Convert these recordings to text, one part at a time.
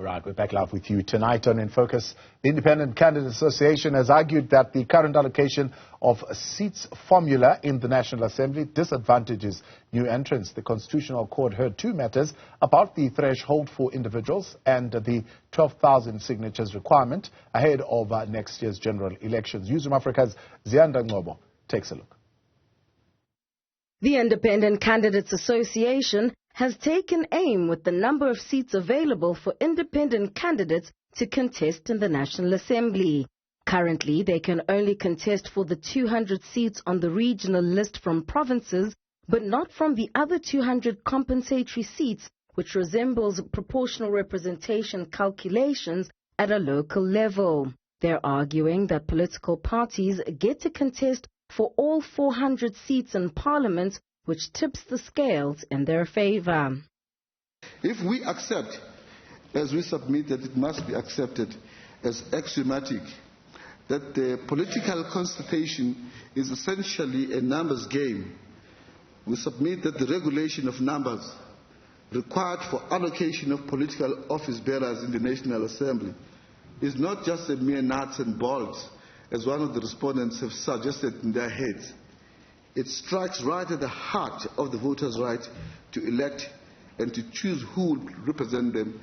Right, we're back live with you tonight on In Focus. The Independent Candidate Association has argued that the current allocation of seats formula in the National Assembly disadvantages new entrants. The Constitutional Court heard two matters about the threshold for individuals and the 12,000 signatures requirement ahead of next year's general elections. Newzroom Afrika's Ziyanda Ngcobo takes a look. The Independent Candidates Association has taken aim with the number of seats available for independent candidates to contest in the National Assembly. Currently, they can only contest for the 200 seats on the regional list from provinces, but not from the other 200 compensatory seats, which resembles proportional representation calculations at a local level. They're arguing that political parties get to contest for all 400 seats in Parliament, which tips the scales in their favor. If we accept, as we submit, that it must be accepted as axiomatic, that the political constitution is essentially a numbers game, we submit that the regulation of numbers required for allocation of political office bearers in the National Assembly is not just a mere nuts and bolts, as one of the respondents have suggested in their heads. It strikes right at the heart of the voters' right to elect and to choose who will represent them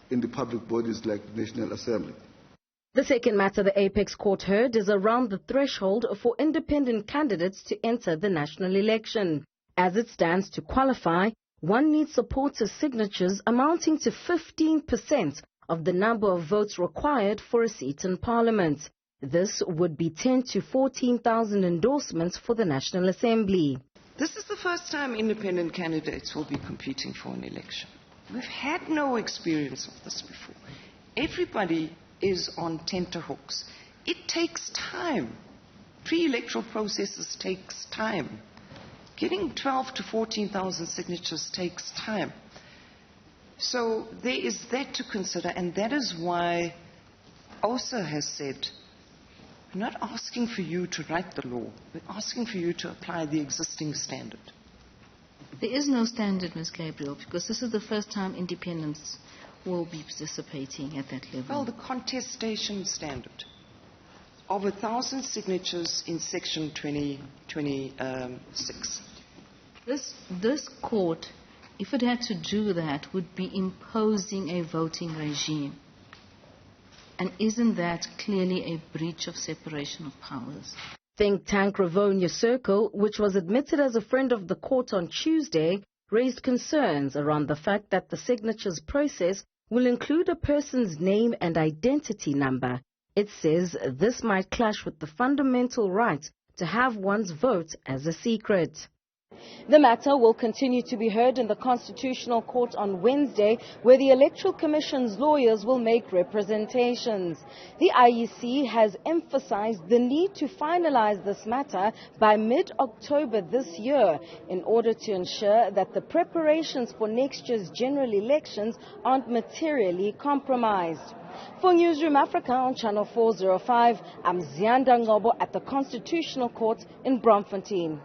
in the public bodies like the National Assembly. The second matter the Apex Court heard is around the threshold for independent candidates to enter the national election. As it stands, to qualify, one needs supporters' signatures amounting to 15% of the number of votes required for a seat in Parliament. This would be 10 to 14,000 endorsements for the National Assembly. This is the first time independent candidates will be competing for an election. We've had no experience of this before. Everybody is on tenterhooks. It takes time. Pre-electoral processes takes time. Getting 12 to 14,000 signatures takes time. So there is that to consider, and that is why OSA has said, we're not asking for you to write the law. We're asking for you to apply the existing standard. There is no standard, Ms. Gabriel, because this is the first time independents will be participating at that level. Well, the contestation standard of 1,000 signatures in Section 2026. This court, if it had to do that, would be imposing a voting regime. And isn't that clearly a breach of separation of powers? Think tank Rivonia Circle, which was admitted as a friend of the court on Tuesday, raised concerns around the fact that the signatures process will include a person's name and identity number. It says this might clash with the fundamental right to have one's vote as a secret. The matter will continue to be heard in the Constitutional Court on Wednesday, where the Electoral Commission's lawyers will make representations. The IEC has emphasized the need to finalize this matter by mid-October this year in order to ensure that the preparations for next year's general elections aren't materially compromised. For Newzroom Afrika on Channel 405, I'm Ziyanda Ngcobo at the Constitutional Court in Bloemfontein.